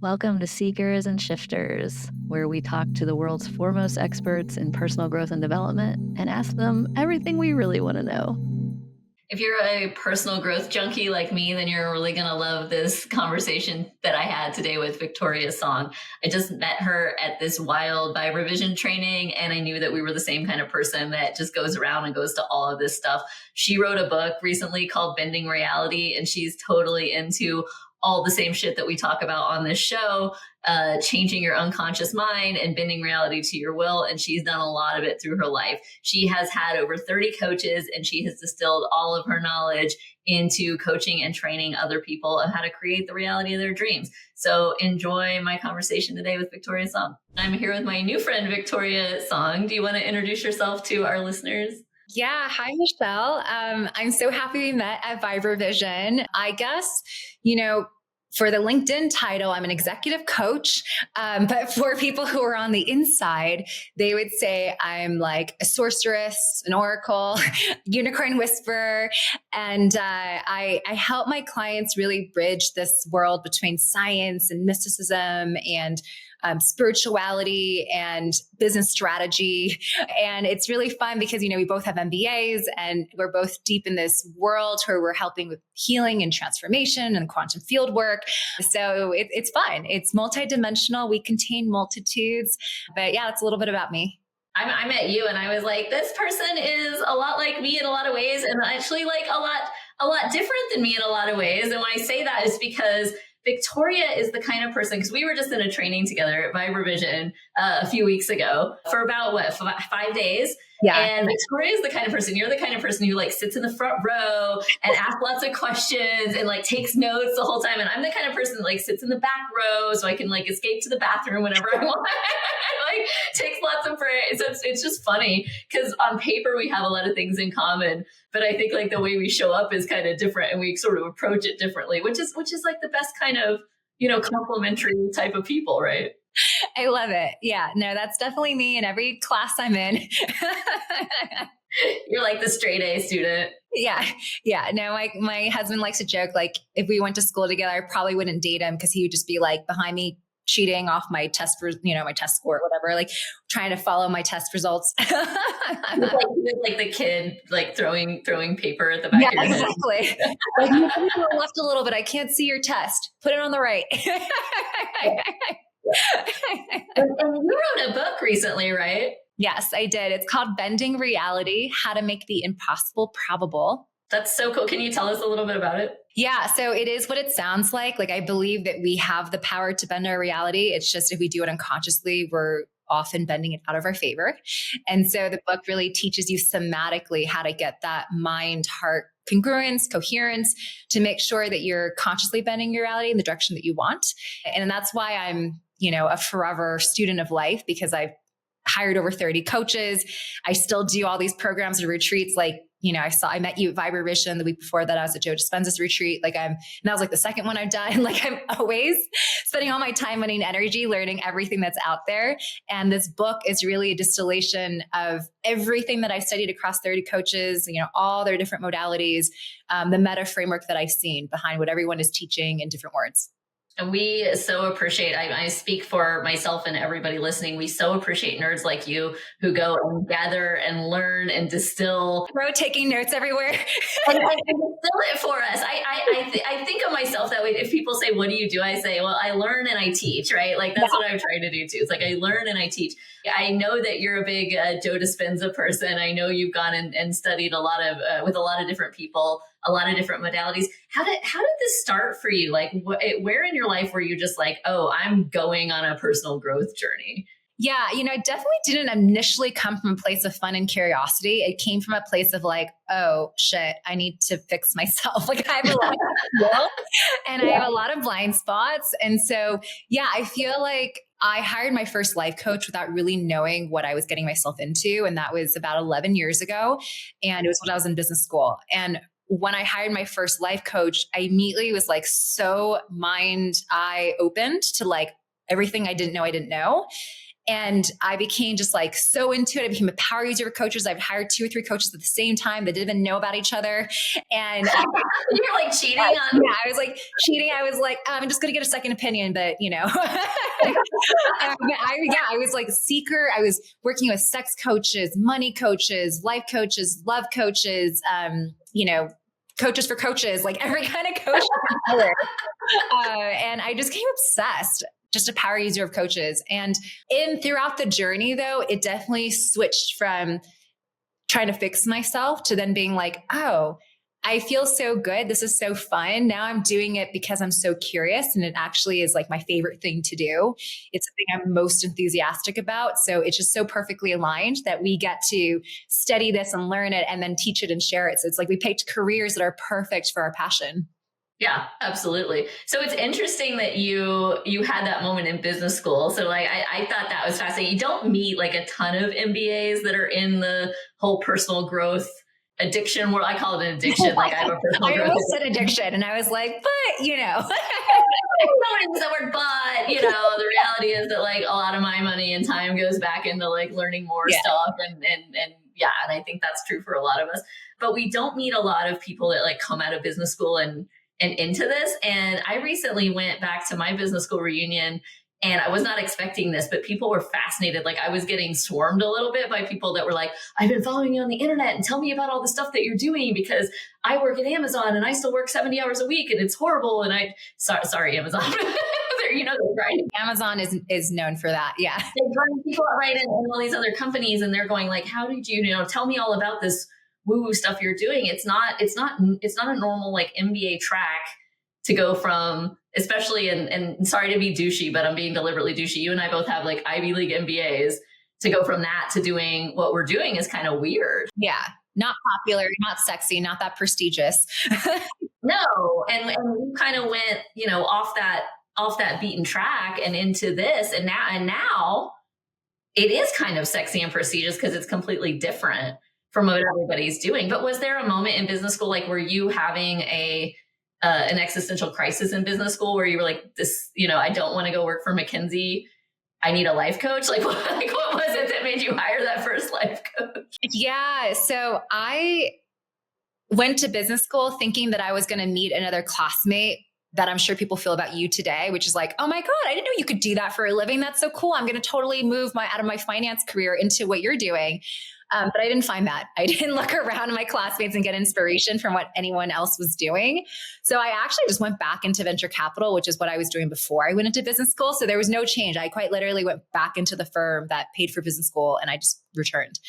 Welcome to Seekers and Shifters, where we talk to the world's foremost experts in personal growth and development and ask them everything we really want to know. If you're a personal growth junkie like me, then you're really going to love this conversation that I had today with Victoria Song. I just met her at this wild Vibervision training, and I knew that we were the same kind of person that just goes around and goes to all of this stuff. She wrote a book recently called Bending Reality, and she's totally into all the same shit that we talk about on this show, changing your unconscious mind and bending reality to your will. And she's done a lot of it through her life. She has had over 30 coaches, and she has distilled all of her knowledge into coaching and training other people on how to create the reality of their dreams. So enjoy my conversation today with Victoria Song. I'm here with my new friend, Victoria Song. Do you want to introduce yourself to our listeners? Yeah. Hi, Michelle. I'm so happy we met at Vibervision. I guess, for the LinkedIn title, I'm an executive coach. But for people who are on the inside, they would say I'm like a sorceress, an oracle, unicorn whisperer. And I help my clients really bridge this world between science and mysticism and spirituality and business strategy. And it's really fun because, we both have MBAs and we're both deep in this world where we're helping with healing and transformation and quantum field work. So it's fun. It's multidimensional. We contain multitudes. But yeah, that's a little bit about me. I met you and I was like, this person is a lot like me in a lot of ways, and actually like a lot different than me in a lot of ways. And when I say that, it's because Victoria is the kind of person, because we were just in a training together at Vibervision a few weeks ago for about 5 days. Yeah. And Victoria is the kind of person, you're the kind of person who like sits in the front row and asks lots of questions and like takes notes the whole time. And I'm the kind of person that like sits in the back row so I can like escape to the bathroom whenever I want. Like takes lots of breaks. It's just funny because on paper we have a lot of things in common, but I think like the way we show up is kind of different and we sort of approach it differently, which is like the best kind of, complementary type of people, right? I love it. Yeah, no, that's definitely me in every class I'm in. You're like the straight A student. Yeah. No, my husband likes to joke, like if we went to school together, I probably wouldn't date him because he would just be like behind me cheating off my test for, my test score or whatever, like trying to follow my test results. like the kid, like throwing paper at the back of your head. Exactly. Like, you left a little bit. I can't see your test. Put it on the right. And you wrote a book recently, right? Yes, I did. It's called Bending Reality: How to Make the Impossible Probable. That's so cool. Can you tell us a little bit about it? Yeah. So it is what it sounds like. Like I believe that we have the power to bend our reality. It's just if we do it unconsciously, we're often bending it out of our favor. And so the book really teaches you somatically how to get that mind-heart congruence, coherence, to make sure that you're consciously bending your reality in the direction that you want. And that's why I'm, a forever student of life, because I've hired over 30 coaches. I still do all these programs and retreats. Like, I met you at Vibervision the week before that. I was at Joe Dispenza's retreat. And that was like the second one I've done. Like I'm always spending all my time, money, and energy learning everything that's out there. And this book is really a distillation of everything that I studied across 30 coaches, all their different modalities, the meta framework that I've seen behind what everyone is teaching in different words. And we so appreciate, I speak for myself and everybody listening, we so appreciate nerds like you who go and gather and learn and distill. Taking notes everywhere. and distill it for us. I think of myself that way. If people say, what do you do? I say, well, I learn and I teach, right? Like that's what I'm trying to do too. It's like I learn and I teach. I know that you're a big Joe Dispenza person. I know you've gone and studied a lot of with a lot of different people, a lot of different modalities. How did this start for you? Like where in your life were you just like, oh, I'm going on a personal growth journey? Yeah, I definitely didn't initially come from a place of fun and curiosity. It came from a place of like, oh shit, I need to fix myself. Like I have a lot of and I have a lot of blind spots. And so, yeah, I feel like I hired my first life coach without really knowing what I was getting myself into. And that was about 11 years ago. And it was when I was in business school. And when I hired my first life coach, I immediately was like so eye opened to like everything I didn't know. And I became just like so into it. I became a power user of coaches. I've hired 2 or 3 coaches at the same time that didn't even know about each other. And you're like cheating on. Yeah, I was like cheating. I was like, I'm just going to get a second opinion, but I was like seeker. I was working with sex coaches, money coaches, life coaches, love coaches, coaches for coaches, like every kind of coach. And I just became obsessed, just a power user of coaches. And throughout the journey though, it definitely switched from trying to fix myself to then being like, oh, I feel so good. This is so fun. Now I'm doing it because I'm so curious. And it actually is like my favorite thing to do. It's the thing I'm most enthusiastic about. So it's just so perfectly aligned that we get to study this and learn it and then teach it and share it. So it's like we picked careers that are perfect for our passion. Yeah, absolutely. So it's interesting that you had that moment in business school. So like, I thought that was fascinating. You don't meet like a ton of MBAs that are in the whole personal growth addiction world. I call it an addiction. Like I have a personal growth. I almost said addiction and I was like, but nobody uses that word, but the reality is that like a lot of my money and time goes back into like learning more stuff and I think that's true for a lot of us. But we don't meet a lot of people that like come out of business school and into this. And I recently went back to my business school reunion and I was not expecting this, but people were fascinated. Like I was getting swarmed a little bit by people that were like, I've been following you on the internet and tell me about all the stuff that you're doing because I work at Amazon and I still work 70 hours a week and it's horrible. And sorry, Amazon. Right? Amazon is known for that. Yeah. They bring people right in all these other companies and they're going like, how did you, tell me all about this woo stuff you're doing. It's not a normal like MBA track to go from, especially and sorry to be douchey, but I'm being deliberately douchey. You and I both have like Ivy League MBAs. To go from that to doing what we're doing is kind of weird. Yeah. Not popular, not sexy, not that prestigious. No. And we kind of went, off that beaten track and into this. And now it is kind of sexy and prestigious because it's completely different from what everybody's doing. But was there a moment in business school, like were you having an existential crisis in business school where you were like, this, I don't want to go work for McKinsey. I need a life coach. Like what was it that made you hire that first life coach? Yeah. So I went to business school thinking that I was going to meet another classmate that I'm sure people feel about you today, which is like, oh my God, I didn't know you could do that for a living. That's so cool. I'm going to totally move out of my finance career into what you're doing. But I didn't find that. I didn't look around at my classmates and get inspiration from what anyone else was doing. So I actually just went back into venture capital, which is what I was doing before I went into business school. So there was no change. I quite literally went back into the firm that paid for business school and I just returned.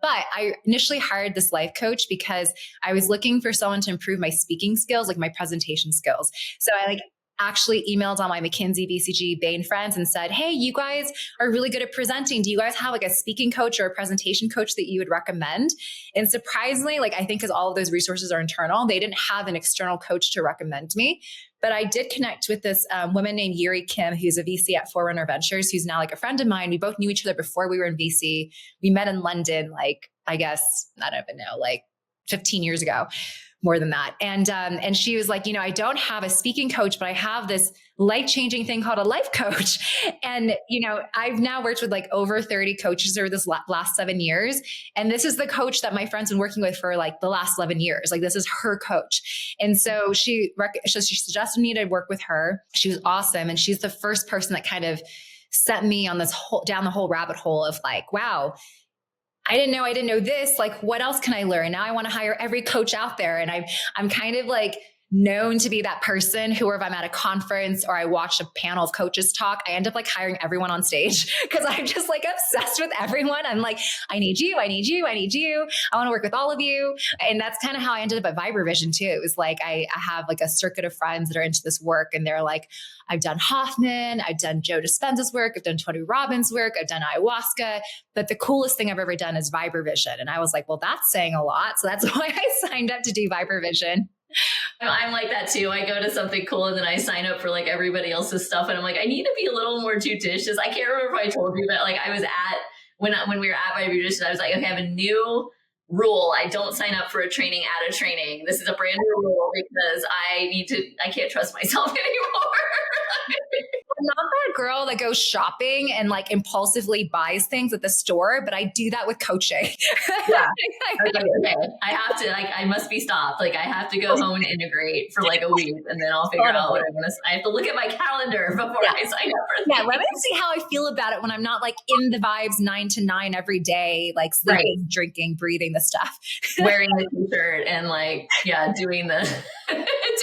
But I initially hired this life coach because I was looking for someone to improve my speaking skills, like my presentation skills. So I actually emailed all my McKinsey, BCG, Bain friends and said, hey, you guys are really good at presenting. Do you guys have like a speaking coach or a presentation coach that you would recommend? And surprisingly, I think because all of those resources are internal, they didn't have an external coach to recommend me. But I did connect with this woman named Yuri Kim, who's a VC at Forerunner Ventures, who's now like a friend of mine. We both knew each other before we were in VC. We met in London, I guess, I don't even know, 15 years ago. More than that. And she was like, I don't have a speaking coach, but I have this life-changing thing called a life coach. And, I've now worked with over 30 coaches over this last 7 years. And this is the coach that my friend's been working with for the last 11 years. This is her coach. And so she suggested me to work with her. She was awesome. And she's the first person that kind of set me on this down the whole rabbit hole of wow, I didn't know this. What else can I learn? Now I want to hire every coach out there. And I'm kind of known to be that person who, if I'm at a conference or I watch a panel of coaches talk, I end up hiring everyone on stage because I'm just obsessed with everyone. I'm I need you. I need you. I need you. I want to work with all of you. And that's kind of how I ended up at Vibervision too. It was I have a circuit of friends that are into this work and they're I've done Hoffman, I've done Joe Dispenza's work, I've done Tony Robbins' work, I've done ayahuasca, but the coolest thing I've ever done is Vibervision. And I was well, that's saying a lot. So that's why I signed up to do Vibervision. I'm like that too. I go to something cool and then I sign up for everybody else's stuff. And I'm I need to be a little more judicious. I can't remember if I told you, but I was when we were at Vibervision, I was I have a new rule. I don't sign up for a training at a training. This is a brand new rule because I can't trust myself anymore. not that girl that goes shopping and like impulsively buys things at the store, but I do that with coaching. Yeah. Okay. I have to, like, I must be stopped. Like, I have to go home and integrate for like a week, and then I'll figure out what I'm going to, I have to look at my calendar before I sign up for things. Yeah, let me see how I feel about it when I'm not like in the vibes 9 to 9 every day, like sleeping, drinking, breathing the stuff. Wearing the t-shirt and like, doing the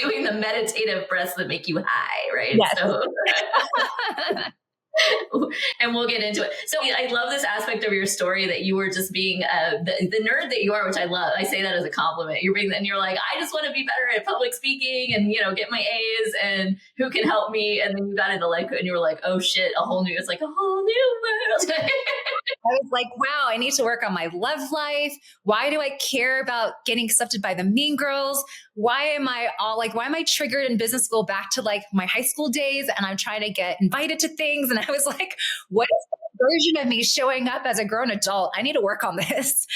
doing the meditative breaths that make you high, right? Yes. So and we'll get into it. So I love this aspect of your story that you were just being the nerd that you are, which I love. I say that as a compliment. You're being, and you're like, I just want to be better at public speaking and, get my A's and who can help me. And then you got into life and you were like, oh shit, it's like a whole new world. I was like, wow, I need to work on my love life. Why do I care about getting accepted by the mean girls? Why am I triggered in business school back to like my high school days, and I'm trying to get invited to things? And I was like, what is the version of me showing up as a grown adult? I need to work on this.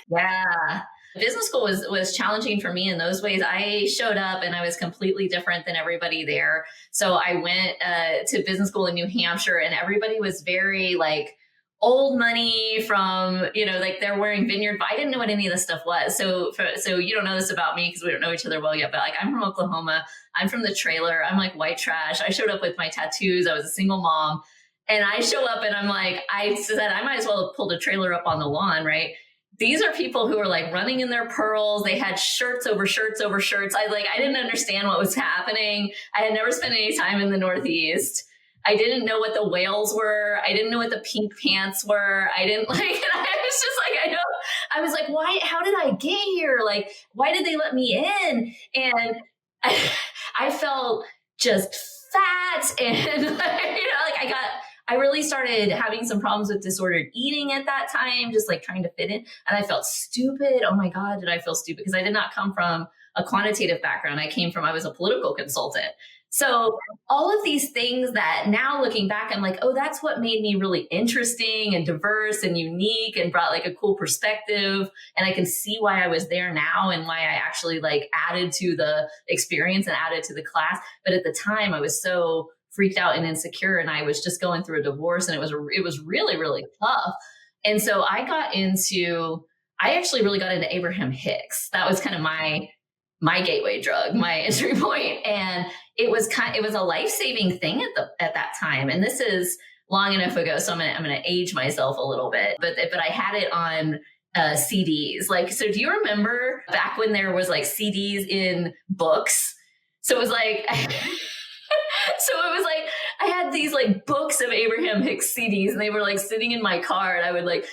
Yeah. Business school was challenging for me in those ways. I showed up and I was completely different than everybody there. So I went to business school in New Hampshire, and everybody was very like old money from, like they're wearing Vineyard. But I didn't know what any of this stuff was. So you don't know this about me because we don't know each other well yet, but like I'm from Oklahoma. I'm from the trailer. I'm like white trash. I showed up with my tattoos. I was a single mom. And I show up and I'm like, I said, I might as well have pulled a trailer up on the lawn, right? These are people who are like running in their pearls. They had shirts over shirts over shirts. I didn't understand what was happening. I had never spent any time in the Northeast. I didn't know what the whales were. I didn't know what the pink pants were. I didn't like, and I was just like, I was like, why, how did I get here? Like, why did they let me in? And I felt just fat and I really started having some problems with disordered eating at that time, just like trying to fit in. And I felt stupid. Oh my God, did I feel stupid? Because I did not come from a quantitative background. I was a political consultant. So all of these things that now looking back, I'm like, oh, that's what made me really interesting and diverse and unique and brought like a cool perspective. And I can see why I was there now and why I actually like added to the experience and added to the class. But at the time I was so freaked out and insecure, and I was just going through a divorce, and it was really, really tough. And so I actually really got into Abraham Hicks. That was kind of my gateway drug, my entry point. And it was a life-saving thing at that time. And this is long enough ago, so I'm gonna age myself a little bit. But I had it on CDs. Like, so do you remember back when there was like CDs in books? So it was like I had these like books of Abraham Hicks CDs, and they were like sitting in my car, and I would like,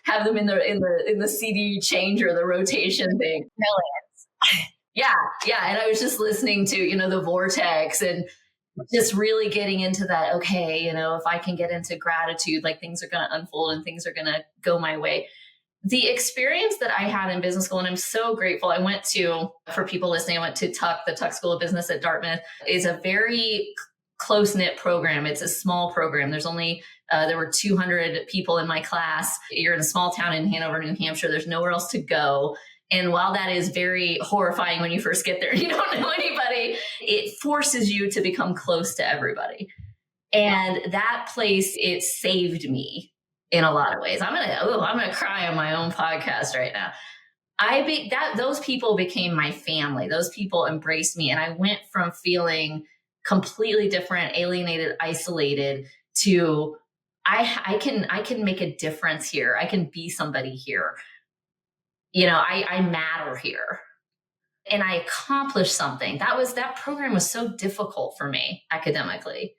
have them in the CD changer, the rotation thing. Millions. Yeah. And I was just listening to, the Vortex and just really getting into that. Okay. If I can get into gratitude, like things are going to unfold and things are going to go my way. The experience that I had in business school, and I'm so grateful. For people listening, I went to Tuck, the Tuck School of Business at Dartmouth, is a very close-knit program. It's a small program. There's only, there were 200 people in my class. You're in a small town in Hanover, New Hampshire. There's nowhere else to go. And while that is very horrifying when you first get there and you don't know anybody, it forces you to become close to everybody. And that place, it saved me in a lot of ways. I'm gonna cry on my own podcast right now. Those people became my family. Those people embraced me, and I went from feeling completely different, alienated, isolated to I can make a difference here. I can be somebody here. I matter here. And I accomplished something. That program was so difficult for me academically.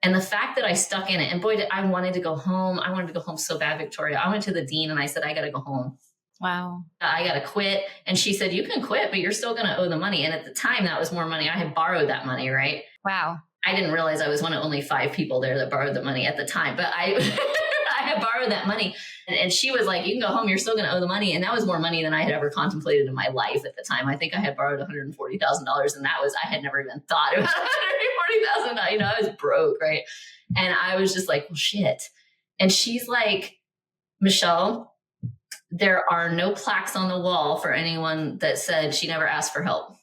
And the fact that I stuck in it, and boy, I wanted to go home. I wanted to go home so bad, Victoria. I went to the dean and I said, I got to go home. Wow. I got to quit. And she said, you can quit, but you're still going to owe the money. And at the time, that was more money. I had borrowed that money, right? Wow. I didn't realize I was one of only 5 people there that borrowed the money at the time, but I had borrowed that money. And she was like, you can go home, you're still going to owe the money. And that was more money than I had ever contemplated in my life at the time. I think I had borrowed $140,000, and I had never even thought about $140,000. I was broke, right? And I was just like, well, shit. And she's like, Michelle, there are no plaques on the wall for anyone that said she never asked for help.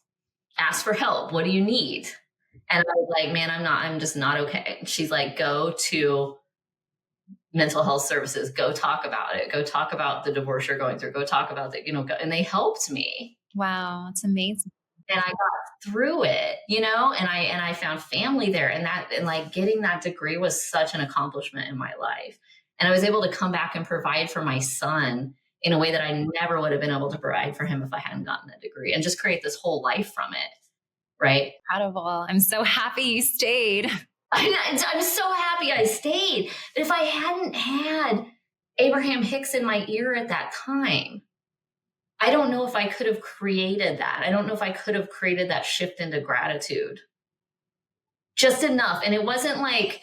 Ask for help. What do you need? And I was like, man, I'm just not okay. And she's like, go to mental health services, go talk about it, go talk about the divorce you're going through, go talk about the, and they helped me. Wow, it's amazing. And I got through it, and I found family there, and like getting that degree was such an accomplishment in my life. And I was able to come back and provide for my son in a way that I never would have been able to provide for him if I hadn't gotten that degree, and just create this whole life from it. Right. Incredible. I'm so happy you stayed. I'm so happy I stayed. But if I hadn't had Abraham Hicks in my ear at that time, I don't know if I could have created that. I don't know if I could have created that shift into gratitude. Just enough. And it wasn't like,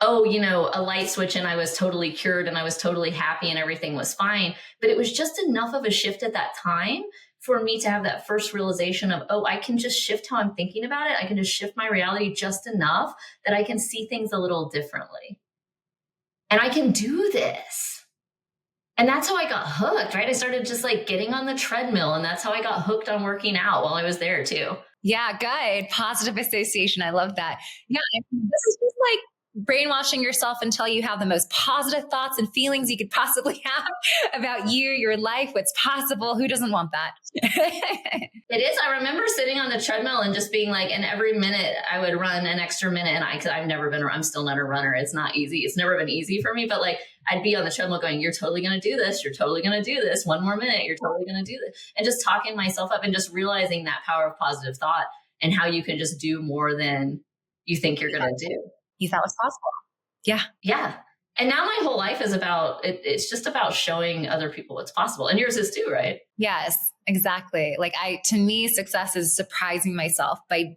oh, a light switch and I was totally cured and I was totally happy and everything was fine. But it was just enough of a shift at that time for me to have that first realization of, oh, I can just shift how I'm thinking about it. I can just shift my reality just enough that I can see things a little differently. And I can do this. And that's how I got hooked, right? I started just like getting on the treadmill, and that's how I got hooked on working out while I was there too. Yeah, good. Positive association. I love that. Yeah, this is just like brainwashing yourself until you have the most positive thoughts and feelings you could possibly have about you, your life, what's possible. Who doesn't want that? It is. I remember sitting on the treadmill and just being like, and every minute I would run an extra minute. And I'm still not a runner. It's not easy. It's never been easy for me, but like I'd be on the treadmill going, you're totally going to do this. You're totally going to do this. One more minute. You're totally going to do this. And just talking myself up and just realizing that power of positive thought and how you can just do more than you think you're going to do. You thought was possible. Yeah. Yeah. And now my whole life is about it. It's just about showing other people what's possible. And yours is too, right? Yes, exactly. Like to me, success is surprising myself by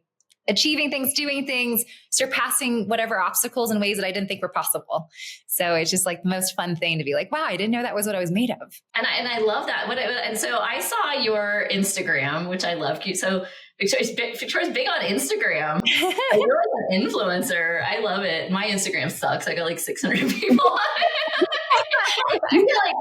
achieving things, doing things, surpassing whatever obstacles in ways that I didn't think were possible. So it's just like the most fun thing to be like, wow, I didn't know that was what I was made of. And I love that. And so I saw your Instagram, which I love. So Victoria's big on Instagram. You're like an influencer. I love it. My Instagram sucks. I got like 600 people on it. You got like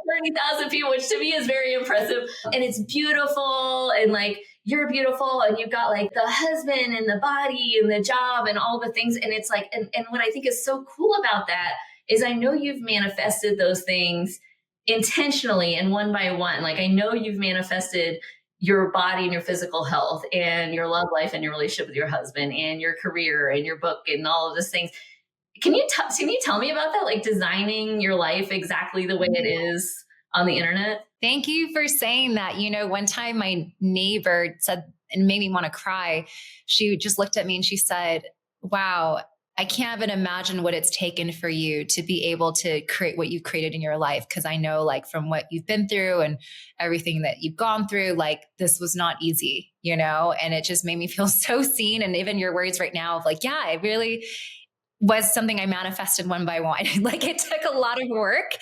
30,000 people, which to me is very impressive. And it's beautiful. And like, you're beautiful. And you've got like the husband and the body and the job and all the things. And it's like, and what I think is so cool about that is I know you've manifested those things intentionally and one by one. Like I know you've manifested your body and your physical health and your love life and your relationship with your husband and your career and your book and all of those things. Can you tell me about that? Like designing your life exactly the way it is on the internet? Thank you for saying that. One time my neighbor said, and made me want to cry. She just looked at me and she said, wow, I can't even imagine what it's taken for you to be able to create what you've created in your life. Cause I know like from what you've been through and everything that you've gone through, like this was not easy, and it just made me feel so seen. And even your words right now of like, yeah, it really was something I manifested one by one. Like it took a lot of work.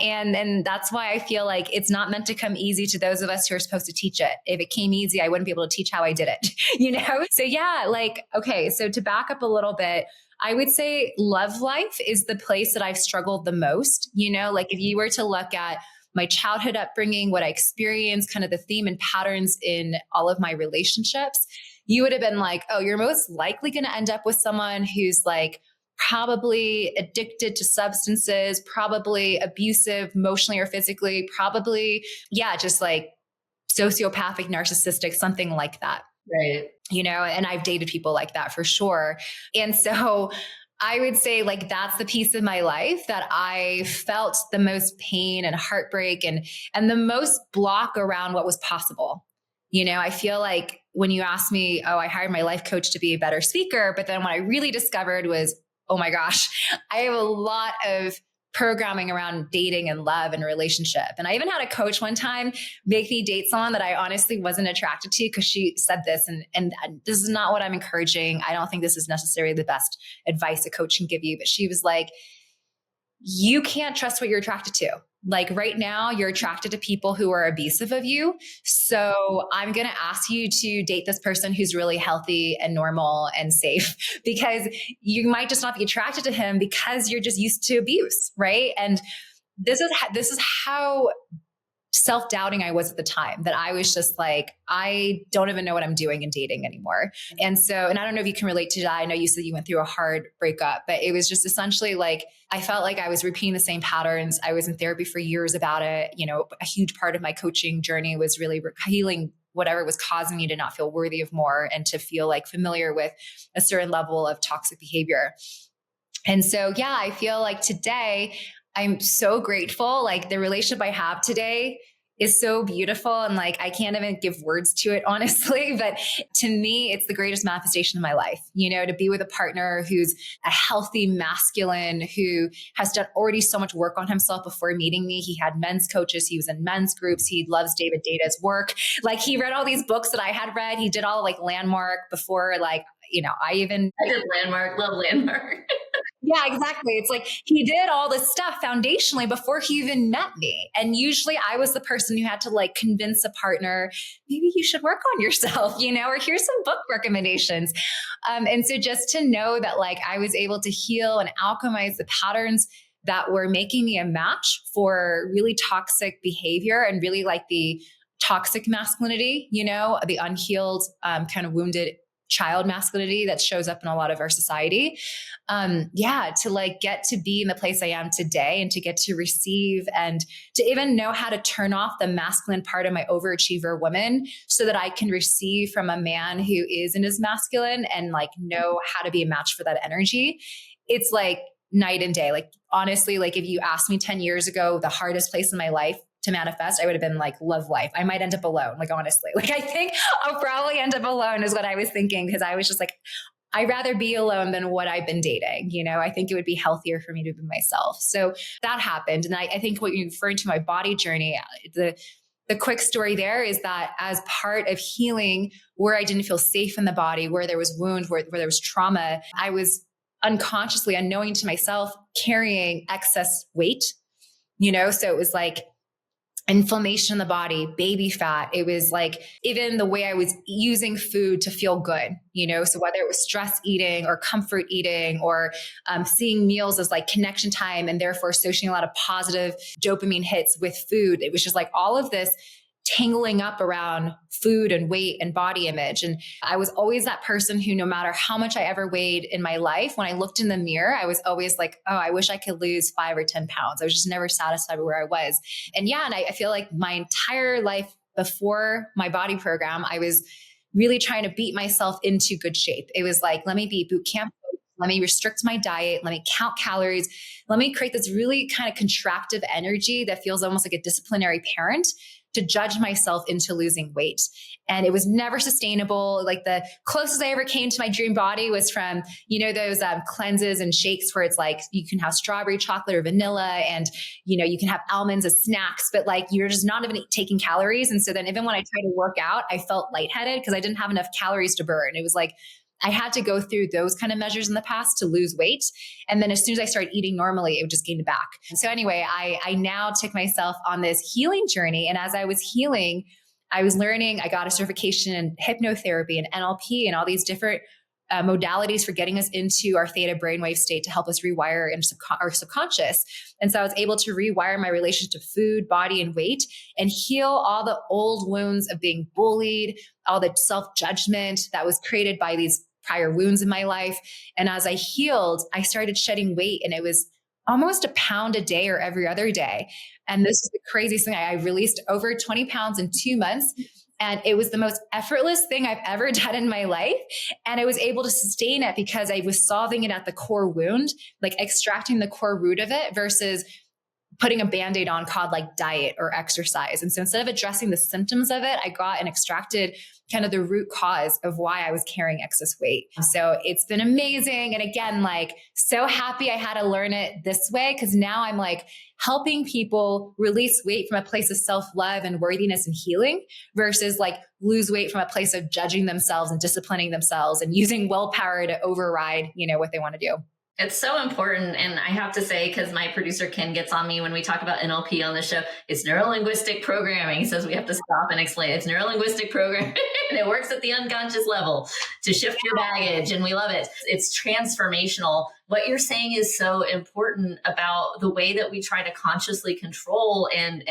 And that's why I feel like it's not meant to come easy to those of us who are supposed to teach it. If it came easy, I wouldn't be able to teach how I did it, So yeah, like, okay. So to back up a little bit, I would say love life is the place that I've struggled the most. Like if you were to look at my childhood upbringing, what I experienced, kind of the theme and patterns in all of my relationships, you would have been like, oh, you're most likely going to end up with someone who's like probably addicted to substances, probably abusive emotionally or physically, probably, just like sociopathic, narcissistic, something like that. Right. And I've dated people like that for sure. And so I would say like that's the piece of my life that I felt the most pain and heartbreak and the most block around what was possible. I feel like when you asked me, oh, I hired my life coach to be a better speaker. But then what I really discovered was, oh my gosh, I have a lot of programming around dating and love and relationship. And I even had a coach one time make me date someone that I honestly wasn't attracted to because she said this, and this is not what I'm encouraging. I don't think this is necessarily the best advice a coach can give you. But she was like, you can't trust what you're attracted to. Like right now, you're attracted to people who are abusive of you. So I'm going to ask you to date this person who's really healthy and normal and safe, because you might just not be attracted to him because you're just used to abuse, right? And this is how self-doubting I was at the time, that I was just like, I don't even know what I'm doing in dating anymore. And so, and I don't know if you can relate to that. I know you said you went through a hard breakup, but it was just essentially like, I felt like I was repeating the same patterns. I was in therapy for years about it. You know, a huge part of my coaching journey was really healing whatever was causing me to not feel worthy of more and to feel like familiar with a certain level of toxic behavior. And so, yeah, I feel like today I'm so grateful. Like the relationship I have today is so beautiful. And like, I can't even give words to it, honestly. But to me, it's the greatest manifestation of my life, you know, to be with a partner who's a healthy masculine, who has done already so much work on himself before meeting me. He had men's coaches. He was in men's groups. He loves David Data's work. Like he read all these books that I had read. He did all like Landmark before, like, you know, I did Landmark, love Landmark. Yeah, exactly. It's like he did all this stuff foundationally before he even met me. And usually I was the person who had to like convince a partner, maybe you should work on yourself, you know, or here's some book recommendations. And so just to know that like I was able to heal and alchemize the patterns that were making me a match for really toxic behavior and really like the toxic masculinity, you know, the unhealed, kind of wounded child masculinity that shows up in a lot of our society. To like get to be in the place I am today and to get to receive and to even know how to turn off the masculine part of my overachiever woman so that I can receive from a man who is in his masculine and like know how to be a match for that energy. It's like night and day. Like honestly, like if you asked me 10 years ago, the hardest place in my life to manifest, I would have been like, love life. I might end up alone. Like, honestly, like, I think I'll probably end up alone is what I was thinking. Because I was just like, I'd rather be alone than what I've been dating. You know, I think it would be healthier for me to be myself. So that happened. And I think what you're referring to my body journey, the quick story there is that as part of healing where I didn't feel safe in the body, where there was wound, where there was trauma, I was unconsciously, unknowing to myself, carrying excess weight, you know? So it was like inflammation in the body, baby fat. It was like even the way I was using food to feel good, you know? So whether it was stress eating or comfort eating or seeing meals as like connection time and therefore associating a lot of positive dopamine hits with food, it was just like all of this tangling up around food and weight and body image. And I was always that person who, no matter how much I ever weighed in my life, when I looked in the mirror, I was always like, oh, I wish I could lose 5 or 10 pounds. I was just never satisfied with where I was. And yeah, and I feel like my entire life before my body program, I was really trying to beat myself into good shape. It was like, let me be boot camp. Let me restrict my diet. Let me count calories. Let me create this really kind of contractive energy that feels almost like a disciplinary parent to judge myself into losing weight. And it was never sustainable. Like the closest I ever came to my dream body was from, you know, those cleanses and shakes where it's like, you can have strawberry chocolate or vanilla and, you know, you can have almonds as snacks, but like, you're just not even taking calories. And so then even when I tried to work out, I felt lightheaded because I didn't have enough calories to burn. It was like, I had to go through those kind of measures in the past to lose weight. And then as soon as I started eating normally, it would just gain back. So anyway, I now took myself on this healing journey. And as I was healing, I was learning, I got a certification in hypnotherapy and NLP and all these different modalities for getting us into our theta brainwave state to help us rewire our subconscious. And so I was able to rewire my relationship to food, body, and weight and heal all the old wounds of being bullied, all the self-judgment that was created by these prior wounds in my life. And as I healed, I started shedding weight and it was almost a pound a day or every other day. And this is the craziest thing. I released over 20 pounds in 2 months. And it was the most effortless thing I've ever done in my life. And I was able to sustain it because I was solving it at the core wound, like extracting the core root of it versus putting a Band-Aid on called like diet or exercise. And so instead of addressing the symptoms of it, I got and extracted kind of the root cause of why I was carrying excess weight. So it's been amazing. And again, like so happy I had to learn it this way because now I'm like helping people release weight from a place of self-love and worthiness and healing versus like lose weight from a place of judging themselves and disciplining themselves and using willpower to override, you know, what they want to do. It's so important. And I have to say, because my producer Ken gets on me when we talk about NLP on the show, it's neuro-linguistic programming. He says we have to stop and explain it's neuro-linguistic programming. And it works at the unconscious level to shift your baggage. And we love it. It's transformational. What you're saying is so important about the way that we try to consciously control and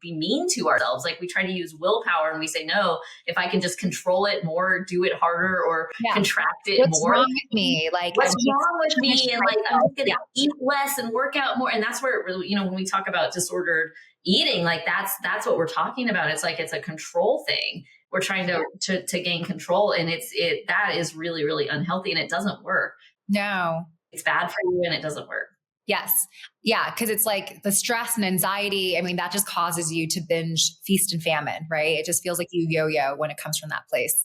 be mean to ourselves. Like we try to use willpower and we say, no, if I can just control it more, do it harder, or contract it what's more. What's wrong with me? Like, what's wrong with me? And like, I'm just going to eat less and work out more. And that's where it really, when we talk about disordered eating, like that's what we're talking about. It's like, it's a control thing. We're trying to gain control, and that is really, really unhealthy, and it doesn't work. No. It's bad for you and it doesn't work. Yes. Yeah. Cause it's like the stress and anxiety. I mean, that just causes you to binge feast and famine, right? It just feels like you yo-yo when it comes from that place.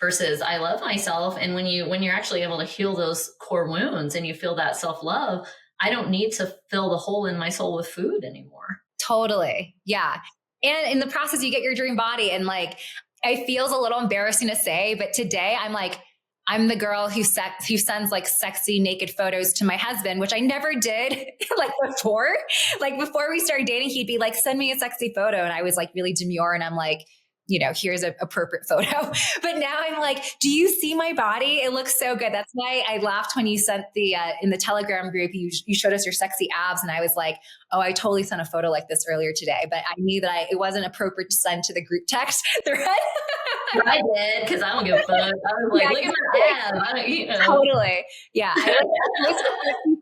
Versus I love myself. And when you're actually able to heal those core wounds and you feel that self-love, I don't need to fill the hole in my soul with food anymore. Totally. Yeah. And in the process, you get your dream body. And like, it feels a little embarrassing to say, but today I'm the girl who sends like sexy naked photos to my husband, which I never did like before. Like before we started dating, he'd be like, send me a sexy photo. And I was like really demure. And I'm like, here's a appropriate photo. But now I'm like, do you see my body? It looks so good. That's why I laughed when you sent in the Telegram group, you showed us your sexy abs. And I was like, oh, I totally sent a photo like this earlier today, but I knew that it wasn't appropriate to send to the group text thread. I did, because I don't give a fuck. I was like, look at my abs. Totally. Yeah. I like post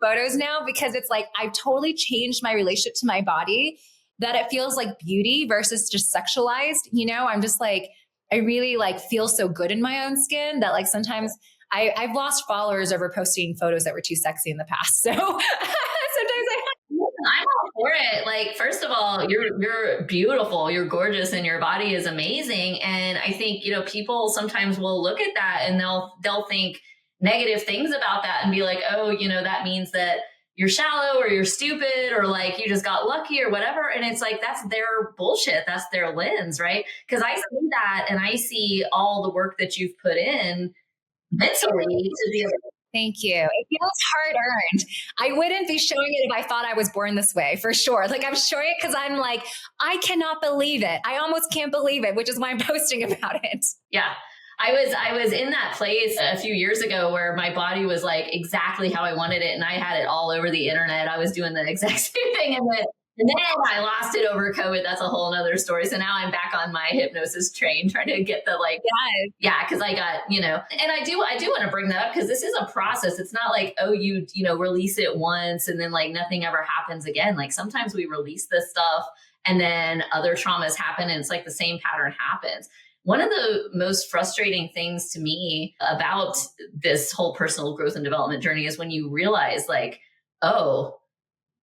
photos now because it's like, I've totally changed my relationship to my body, that it feels like beauty versus just sexualized. I'm just like, I really like feel so good in my own skin that like sometimes I've lost followers over posting photos that were too sexy in the past. So sometimes I'm all for it. Like, first of all, you're beautiful, you're gorgeous, and your body is amazing. And I think, people sometimes will look at that and they'll think negative things about that and be like, oh, that means that you're shallow or you're stupid or like you just got lucky or whatever. And it's like, that's their bullshit. That's their lens, right? Because I see that and I see all the work that you've put in mentally to be able to. Thank you. It feels hard earned. I wouldn't be showing it if I thought I was born this way, for sure. Like I'm showing it because I'm like, I cannot believe it. I almost can't believe it, which is why I'm posting about it. Yeah. I was in that place a few years ago where my body was like exactly how I wanted it. And I had it all over the internet. I was doing the exact same thing. And then I lost it over COVID. That's a whole nother story. So now I'm back on my hypnosis train, trying to get the like, because I got, and I do want to bring that up because this is a process. It's not like, oh, you release it once and then like nothing ever happens again. Like sometimes we release this stuff and then other traumas happen and it's like the same pattern happens. One of the most frustrating things to me about this whole personal growth and development journey is when you realize like, oh,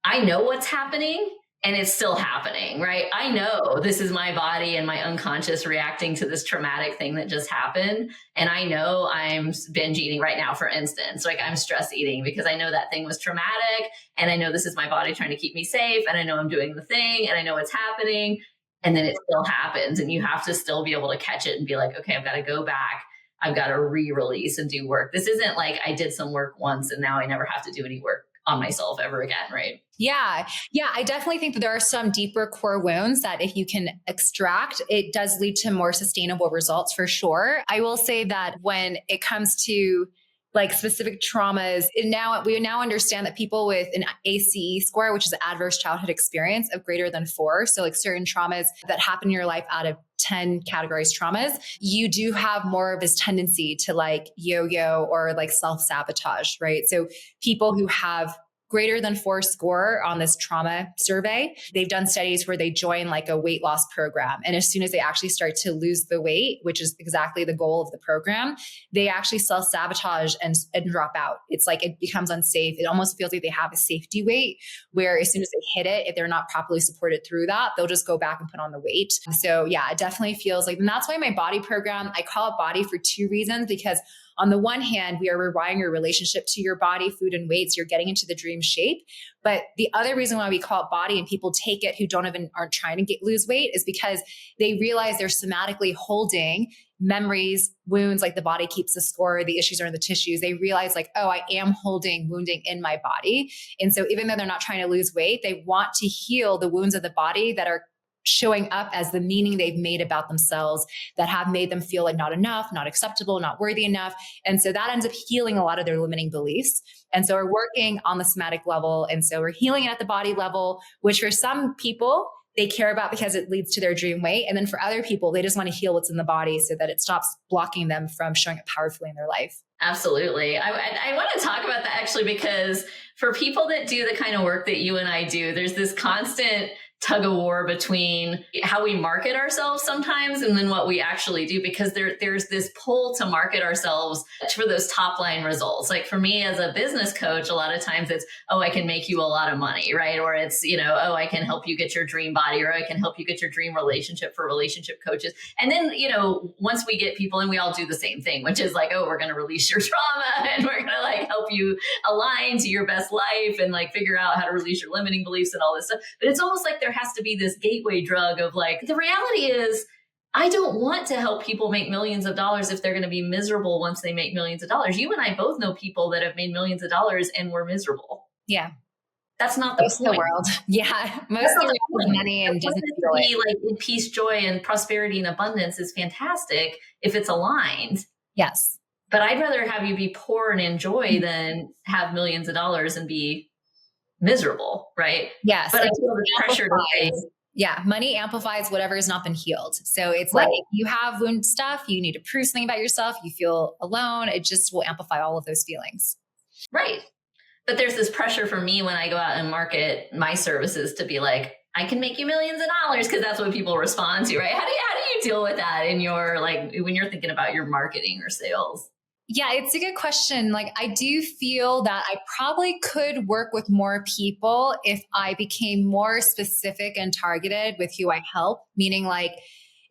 I know what's happening and it's still happening, right? I know this is my body and my unconscious reacting to this traumatic thing that just happened. And I know I'm binge eating right now, for instance, like I'm stress eating because I know that thing was traumatic and I know this is my body trying to keep me safe and I know I'm doing the thing and I know what's happening. And then it still happens and you have to still be able to catch it and be like, okay, I've got to go back. I've got to re-release and do work. This isn't like I did some work once and now I never have to do any work on myself ever again, right? Yeah. Yeah. I definitely think that there are some deeper core wounds that if you can extract, it does lead to more sustainable results for sure. I will say that when it comes to like specific traumas, we now understand that people with an ACE score, which is an adverse childhood experience of greater than 4, so like certain traumas that happen in your life out of 10 categorized traumas, you do have more of this tendency to like yo-yo or like self-sabotage, right? So people who have greater than 4 score on this trauma survey, they've done studies where they join like a weight loss program. And as soon as they actually start to lose the weight, which is exactly the goal of the program, they actually self-sabotage and drop out. It's like it becomes unsafe. It almost feels like they have a safety weight where as soon as they hit it, if they're not properly supported through that, they'll just go back and put on the weight. So yeah, it definitely feels like, and that's why my body program, I call it body for 2 reasons, because on the one hand, we are rewiring your relationship to your body, food and weight. So you're getting into the dream shape. But the other reason why we call it body and people take it who aren't trying to lose weight is because they realize they're somatically holding memories, wounds, like the body keeps the score, the issues are in the tissues. They realize like, oh, I am holding wounding in my body. And so even though they're not trying to lose weight, they want to heal the wounds of the body that are showing up as the meaning they've made about themselves that have made them feel like not enough, not acceptable, not worthy enough. And so that ends up healing a lot of their limiting beliefs. And so we're working on the somatic level. And so we're healing it at the body level, which for some people, they care about because it leads to their dream weight. And then for other people, they just want to heal what's in the body so that it stops blocking them from showing up powerfully in their life. Absolutely. I want to talk about that actually, because for people that do the kind of work that you and I do, there's this constant tug of war between how we market ourselves sometimes and then what we actually do, because there's this pull to market ourselves for those top line results. Like for me as a business coach, a lot of times it's, oh, I can make you a lot of money, right? Or it's, oh, I can help you get your dream body, or I can help you get your dream relationship for relationship coaches. And then, once we get people, and we all do the same thing, which is like, oh, we're going to release your trauma and we're going to like help you align to your best life and like figure out how to release your limiting beliefs and all this stuff. But it's almost like there has to be this gateway drug of like, the reality is I don't want to help people make millions of dollars if they're going to be miserable once they make millions of dollars. You and I both know people that have made millions of dollars and were miserable. Yeah. That's not the most of the world. Yeah. Most of the world is money and doesn't feel it. Like in peace, joy, and prosperity and abundance is fantastic if it's aligned. Yes. But I'd rather have you be poor and enjoy than have millions of dollars and be miserable, right? Yes. But I feel the pressure to say, yeah, money amplifies whatever has not been healed. So it's like, if you have wound stuff, you need to prove something about yourself, you feel alone, it just will amplify all of those feelings. Right. But there's this pressure for me when I go out and market my services to be like, I can make you millions of dollars, because that's what people respond to, right? How do you deal with that in your, like, when you're thinking about your marketing or sales? Yeah, it's a good question. Like, I do feel that I probably could work with more people if I became more specific and targeted with who I help. Meaning, like,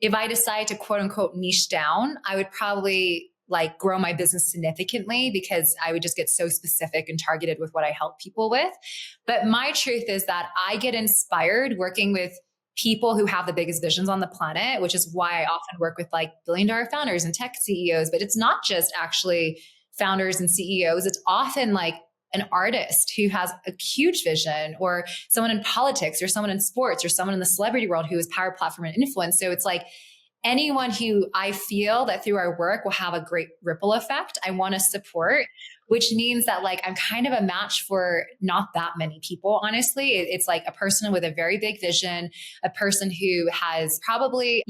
if I decide to quote unquote niche down, I would probably like grow my business significantly because I would just get so specific and targeted with what I help people with. But my truth is that I get inspired working with people who have the biggest visions on the planet, which is why I often work with like billion-dollar founders and tech CEOs. But it's not just actually founders and CEOs. It's often like an artist who has a huge vision, or someone in politics, or someone in sports, or someone in the celebrity world who has power, platform, and influence. So it's like anyone who I feel that through our work will have a great ripple effect, I want to support, which means that like I'm kind of a match for not that many people, honestly. It's like a person with a very big vision, a person who has probably,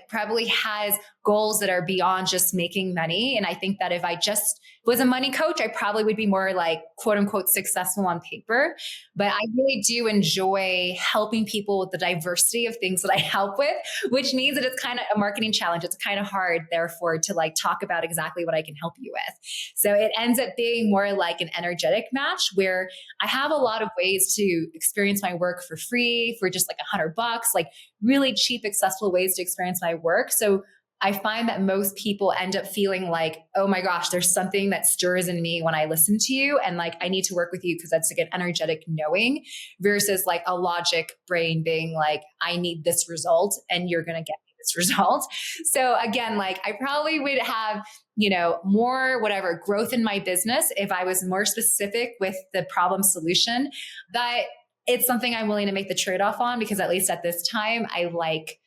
probably has goals that are beyond just making money. And I think that if I just was a money coach, I probably would be more like quote unquote successful on paper. But I really do enjoy helping people with the diversity of things that I help with, which means that it's kind of a marketing challenge. It's kind of hard, therefore, to like talk about exactly what I can help you with. So it ends up being more like an energetic match where I have a lot of ways to experience my work for free, for just like $100, like really cheap, accessible ways to experience my work. So I find that most people end up feeling like, oh my gosh, there's something that stirs in me when I listen to you. And like, I need to work with you because that's like an energetic knowing versus like a logic brain being like, I need this result and you're going to get me this result. So again, like I probably would have, more whatever growth in my business if I was more specific with the problem solution. But it's something I'm willing to make the trade-off on, because at least at this time, I like,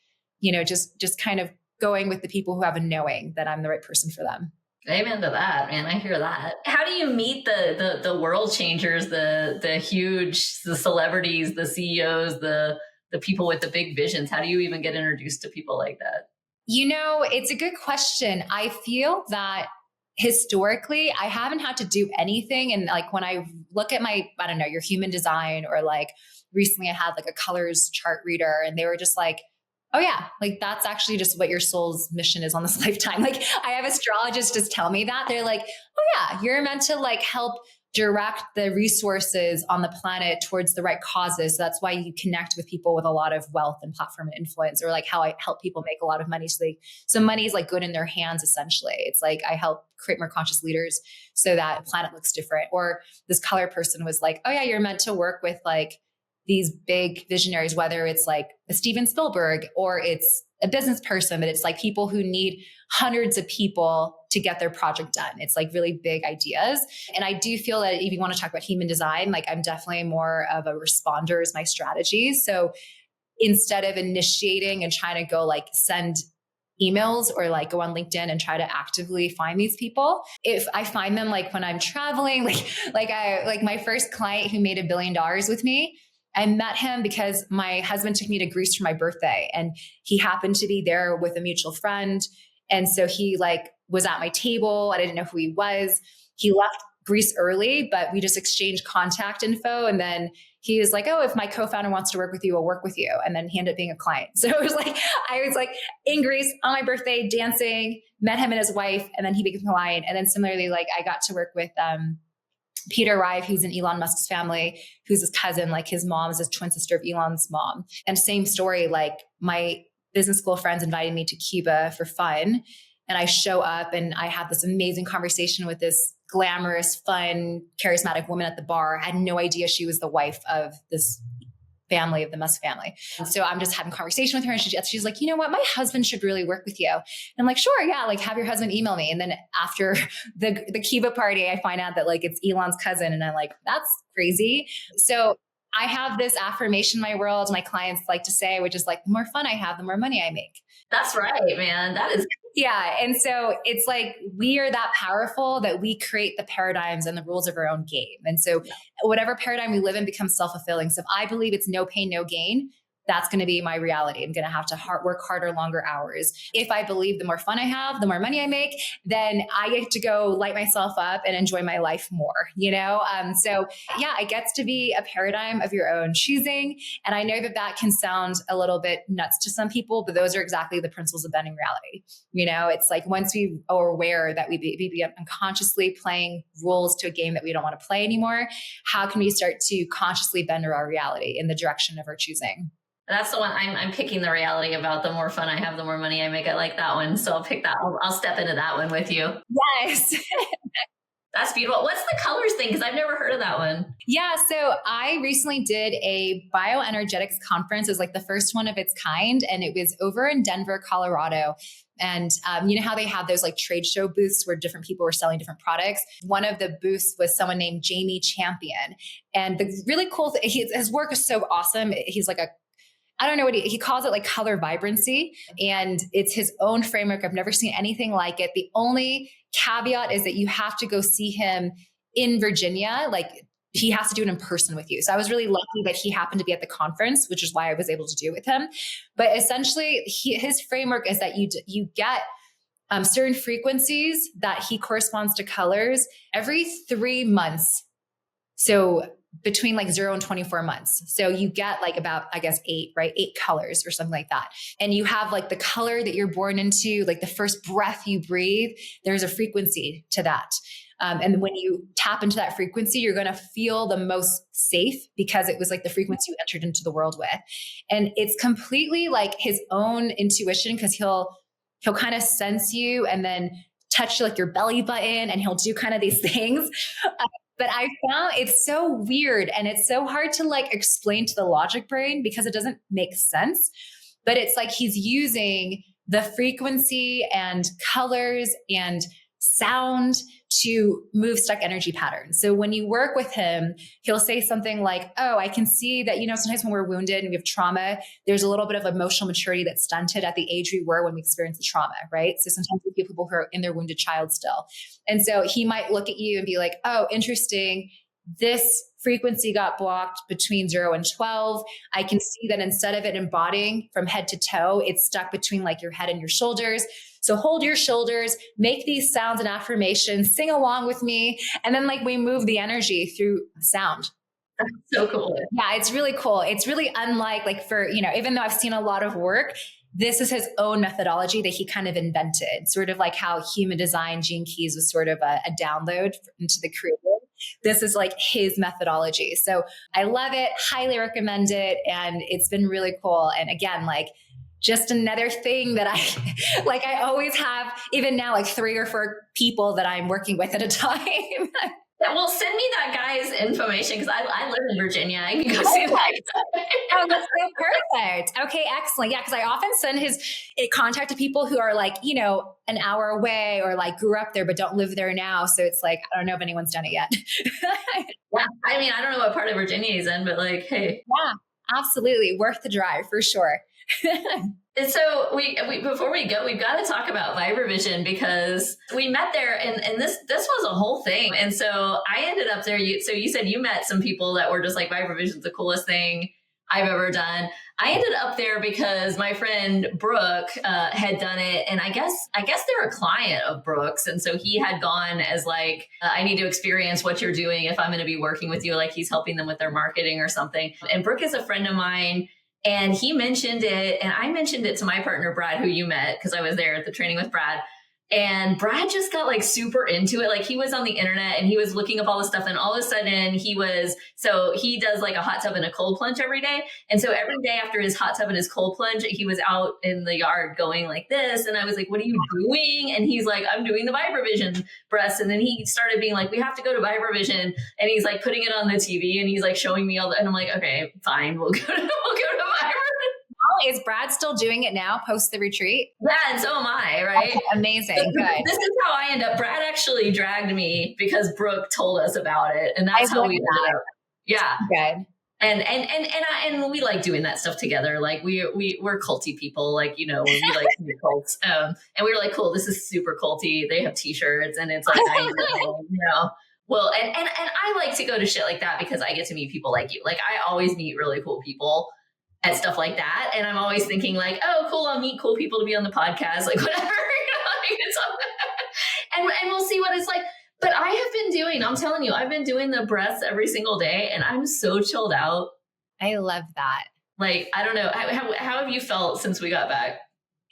just kind of going with the people who have a knowing that I'm the right person for them. Amen to that, man. I hear that. How do you meet the world changers, the celebrities, the CEOs, the people with the big visions? How do you even get introduced to people like that? It's a good question. I feel that historically, I haven't had to do anything. And like when I look at your human design, or like recently I had like a colors chart reader, and they were just like, oh yeah, like that's actually just what your soul's mission is on this lifetime. Like I have astrologists just tell me that. They're like, oh yeah, you're meant to like help direct the resources on the planet towards the right causes. So that's why you connect with people with a lot of wealth and platform and influence, or like how I help people make a lot of money. So money is like good in their hands, essentially. It's like I help create more conscious leaders so that the planet looks different. Or this color person was like, oh yeah, you're meant to work with like these big visionaries, whether it's like a Steven Spielberg or it's a business person, but it's like people who need hundreds of people to get their project done. It's like really big ideas. And I do feel that if you want to talk about human design, like I'm definitely more of a responder is my strategy. So instead of initiating and trying to go like send emails or like go on LinkedIn and try to actively find these people. If I find them like when I'm traveling, like my first client who made $1 billion with me, I met him because my husband took me to Greece for my birthday and he happened to be there with a mutual friend. And so he like was at my table. I didn't know who he was. He left Greece early, but we just exchanged contact info. And then he was like, oh, if my co-founder wants to work with you, I'll work with you. And then he ended up being a client. So it was like, I was like in Greece on my birthday, dancing, met him and his wife, and then he became a client. And then similarly, like I got to work with Peter Rive, who's in Elon Musk's family, who's his cousin, like his mom is his twin sister of Elon's mom. And same story, like my business school friends invited me to Cuba for fun. And I show up and I have this amazing conversation with this glamorous, fun, charismatic woman at the bar. I had no idea she was the wife of this family, of the Musk family. And so I'm just having a conversation with her and she's like, you know what, my husband should really work with you. And I'm like, sure, yeah, like have your husband email me. And then after the Cuba party, I find out that like it's Elon's cousin. And I'm like, that's crazy. So I have this affirmation in my world, my clients like to say, which is like, the more fun I have, the more money I make. That's right, man. That is. Yeah. And so it's like, we are that powerful that we create the paradigms and the rules of our own game. And so whatever paradigm we live in becomes self-fulfilling. So if I believe it's no pain, no gain, that's going to be my reality. I'm going to have to work harder, longer hours. If I believe the more fun I have, the more money I make, then I get to go light myself up and enjoy my life more, you know? So yeah, it gets to be a paradigm of your own choosing. And I know that that can sound a little bit nuts to some people, but those are exactly the principles of bending reality. You know, it's like once we are aware that we be unconsciously playing rules to a game that we don't want to play anymore, how can we start to consciously bend our reality in the direction of our choosing? That's the one I'm picking, the reality about the more fun I have, the more money I make. I like that one. So I'll pick that. I'll step into that one with you. Yes. That's beautiful. What's the colors thing? Because I've never heard of that one. Yeah. So I recently did a bioenergetics conference. It was like the first one of its kind. And it was over in Denver, Colorado. And you know how they have those like trade show booths where different people were selling different products? One of the booths was someone named Jamie Champion. And the really cool thing, his work is so awesome. He's like I don't know what he calls it, like color vibrancy. And it's his own framework. I've never seen anything like it. The only caveat is that you have to go see him in Virginia. Like he has to do it in person with you. So I was really lucky that he happened to be at the conference, which is why I was able to do it with him. But essentially his framework is that you get certain frequencies that he corresponds to colors every 3 months. So between like 0 and 24 months. So you get like about, I guess, 8, right? 8 colors or something like that. And you have like the color that you're born into, like the first breath you breathe, there's a frequency to that. And when you tap into that frequency, you're going to feel the most safe because it was like the frequency you entered into the world with. And it's completely like his own intuition because he'll kind of sense you and then touch like your belly button and he'll do kind of these things. But I found it's so weird and it's so hard to like explain to the logic brain because it doesn't make sense. But it's like he's using the frequency and colors and sound to move stuck energy patterns. So when you work with him, he'll say something like, oh, I can see that, you know, sometimes when we're wounded and we have trauma, there's a little bit of emotional maturity that's stunted at the age we were when we experienced the trauma, right? So sometimes we get people who are in their wounded child still. And so he might look at you and be like, oh, interesting. This frequency got blocked between 0 and 12. I can see that instead of it embodying from head to toe, it's stuck between like your head and your shoulders. So hold your shoulders, make these sounds and affirmations, sing along with me. And then like we move the energy through sound. That's so cool. Yeah, it's really cool. It's really unlike like for, you know, even though I've seen a lot of work, this is his own methodology that he kind of invented, sort of like how human design Gene Keys was sort of a download into the creative. This is like his methodology. So I love it, highly recommend it. And it's been really cool. And again, like just another thing that I, like I always have, even now, like 3 or 4 people that I'm working with at a time. Well, send me that guy's information because I live in Virginia. I can go see that. Oh, that's so perfect. Okay, excellent. Yeah, because I often send his contact to people who are like, you know, an hour away or like grew up there but don't live there now. So it's like, I don't know if anyone's done it yet. Yeah, I mean, I don't know what part of Virginia he's in, but like, hey. Yeah. Absolutely. Worth the drive for sure. And so we before we go, we've got to talk about Vibervision because we met there, and this was a whole thing. And so I ended up there. So you said you met some people that were just like, Vibervision's the coolest thing I've ever done. I ended up there because my friend Brooke had done it, and I guess they're a client of Brooke's, and so he had gone as like, I need to experience what you're doing if I'm going to be working with you, like he's helping them with their marketing or something. And Brooke is a friend of mine. And he mentioned it, and I mentioned it to my partner, Brad, who you met, because I was there at the training with Brad. And Brad just got like super into it. Like he was on the internet and he was looking up all this stuff. And all of a sudden he does like a hot tub and a cold plunge every day. And so every day after his hot tub and his cold plunge, he was out in the yard going like this. And I was like, what are you doing? And he's like, I'm doing the Vibravision breaths. And then he started being like, we have to go to Vibravision. And he's like putting it on the TV and he's like showing me and I'm like, okay, fine. We'll go to Vibravision. Oh, is Brad still doing it now post the retreat? Yeah, and so am I, right? Okay, amazing. So good. This is how I end up. Brad actually dragged me because Brooke told us about it, and that's how we ended up. Yeah. Good. And we like doing that stuff together. Like we're culty people, like, you know, we like cults. And we were like, cool, this is super culty. They have t-shirts and it's like, you know. Well, and I like to go to shit like that because I get to meet people like you. Like I always meet really cool people at stuff like that. And I'm always thinking like, oh, cool, I'll meet cool people to be on the podcast, like whatever. And we'll see what it's like. But I have been doing, I'm telling you, I've been doing the breaths every single day and I'm so chilled out. I love that. Like, I don't know. How have you felt since we got back?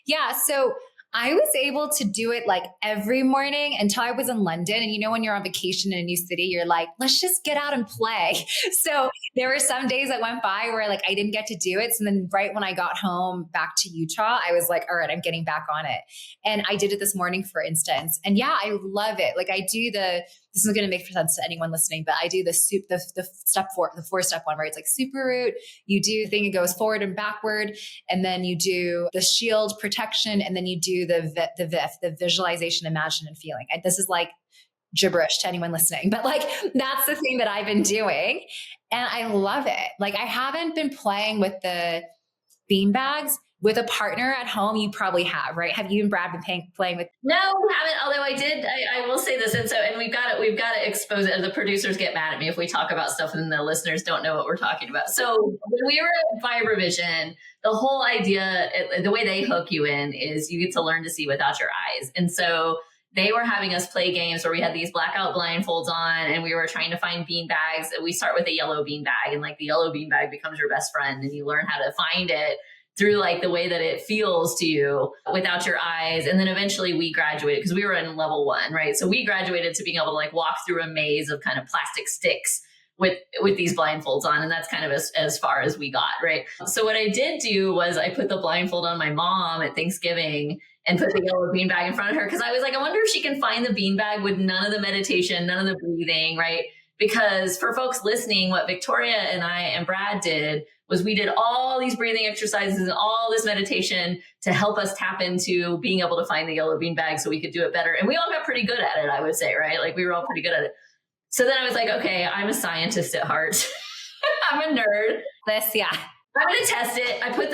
Yeah. So I was able to do it like every morning until I was in London. And you know, when you're on vacation in a new city, you're like, let's just get out and play. So there were some days that went by where like I didn't get to do it. So then right when I got home back to Utah, I was like, all right, I'm getting back on it. And I did it this morning, for instance. And yeah, I love it. Like I do this is going to make sense to anyone listening, but I do the step 4, the 4-step one where it's like super root. You do the thing, it goes forward and backward. And then you do the shield protection. And then you do the visualization, imagine and feeling. And this is like gibberish to anyone listening, but like, that's the thing that I've been doing. And I love it. Like I haven't been playing with the bean bags with a partner at home. You probably have, right? Have you and Brad been playing with? No, we haven't. Although I will say this. And we've got to expose it. The producers get mad at me if we talk about stuff and the listeners don't know what we're talking about. So when we were at Vibervision, the whole idea, the way they hook you in is you get to learn to see without your eyes. And so they were having us play games where we had these blackout blindfolds on and we were trying to find bean bags. We start with a yellow bean bag and like the yellow bean bag becomes your best friend and you learn how to find it through like the way that it feels to you without your eyes. And then eventually we graduated because we were in level 1, right? So we graduated to being able to like walk through a maze of kind of plastic sticks with these blindfolds on. And that's kind of as far as we got, right? So what I did do was I put the blindfold on my mom at Thanksgiving and put the yellow beanbag in front of her. Cause I was like, I wonder if she can find the beanbag with none of the meditation, none of the breathing, right? Because for folks listening, what Victoria and I and Brad did was we did all these breathing exercises and all this meditation to help us tap into being able to find the yellow beanbag so we could do it better. And we all got pretty good at it, I would say, right? Like we were all pretty good at it. So then I was like, okay, I'm a scientist at heart. I'm a nerd. Yeah. I'm going to test it. I put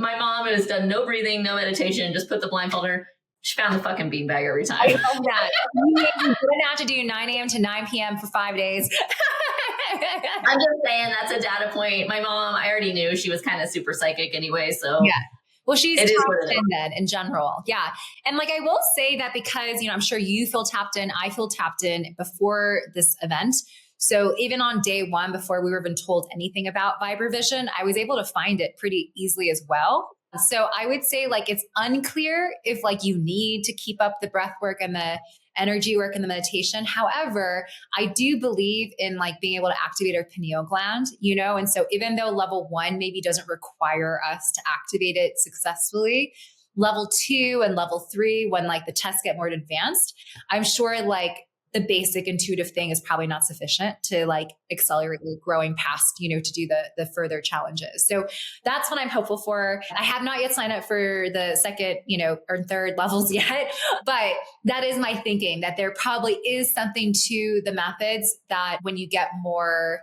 my mom has done no breathing, no meditation, just put the blindfold on her. She found the fucking beanbag every time. I love that. You didn't have to do 9 a.m. to 9 p.m. for 5 days. I'm just saying that's a data point. My mom, I already knew she was kind of super psychic anyway. So yeah. Well, she's tapped in then in general. Yeah. And like, I will say that because, you know, I'm sure you feel tapped in, I feel tapped in before this event. So even on day 1, before we were even told anything about Vibervision, I was able to find it pretty easily as well. So I would say like, it's unclear if like you need to keep up the breath work and the energy work and the meditation. However, I do believe in like being able to activate our pineal gland, you know? And so even though level 1 maybe doesn't require us to activate it successfully, level 2 and level 3, when like the tests get more advanced, I'm sure like the basic intuitive thing is probably not sufficient to like accelerate growing past, you know, to do the further challenges. So that's what I'm hopeful for. I have not yet signed up for the second, you know, or third levels yet, but that is my thinking that there probably is something to the methods that when you get more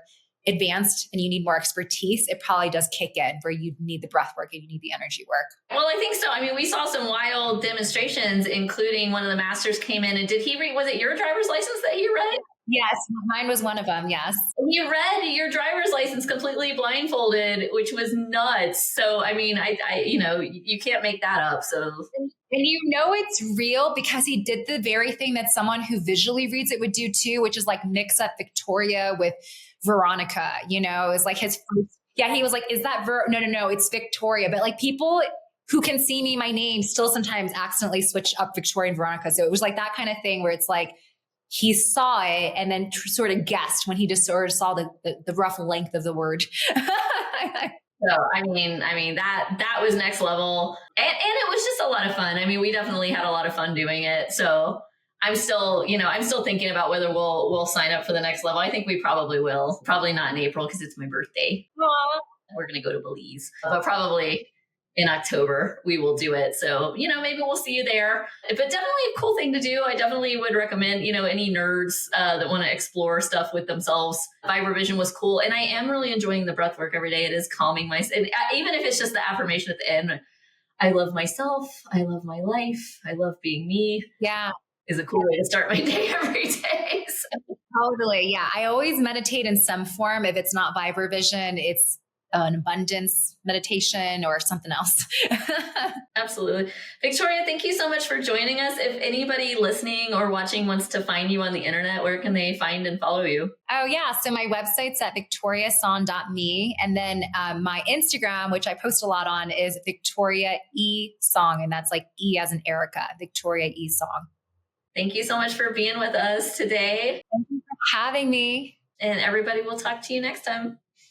advanced and you need more expertise, it probably does kick in where you need the breath work and you need the energy work. Well, I think so. I mean, we saw some wild demonstrations, including one of the masters came in and did he read, was it your driver's license that he read? Yes, mine was one of them. Yes. You read your driver's license completely blindfolded, which was nuts. So, I mean, I you can't make that up. So, and it's real because he did the very thing that someone who visually reads it would do too, which is like mix up Victoria with Veronica. It's like his first. Yeah, he was like, "Is that No, it's Victoria." But like people who can see me, my name, still sometimes accidentally switch up Victoria and Veronica. So it was like that kind of thing where it's like, he saw it and then sort of guessed when he just sort of saw the rough length of the word. So, I mean that was next level, and it was just a lot of fun. I mean, we definitely had a lot of fun doing it. So I'm still thinking about whether we'll sign up for the next level. I think we probably will. Probably not in April because it's my birthday. Aww. We're going to go to Belize, but probably in October we will do it. So, maybe we'll see you there, but definitely a cool thing to do. I definitely would recommend, any nerds that want to explore stuff with themselves. Vibervision was cool. And I am really enjoying the breath work every day. It is calming and even if it's just the affirmation at the end, I love myself. I love my life. I love being me. Yeah. Is a cool way to start my day every day. So. Totally. Yeah. I always meditate in some form. If it's not Vibervision, it's an abundance meditation or something else. Absolutely. Victoria, thank you so much for joining us. If anybody listening or watching wants to find you on the internet, where can they find and follow you? Oh, yeah. So my website's at victoriasong.me. And then my Instagram, which I post a lot on, is Victoria E Song. And that's like E as in Erica, Victoria E Song. Thank you so much for being with us today. Thank you for having me. And everybody, will talk to you next time.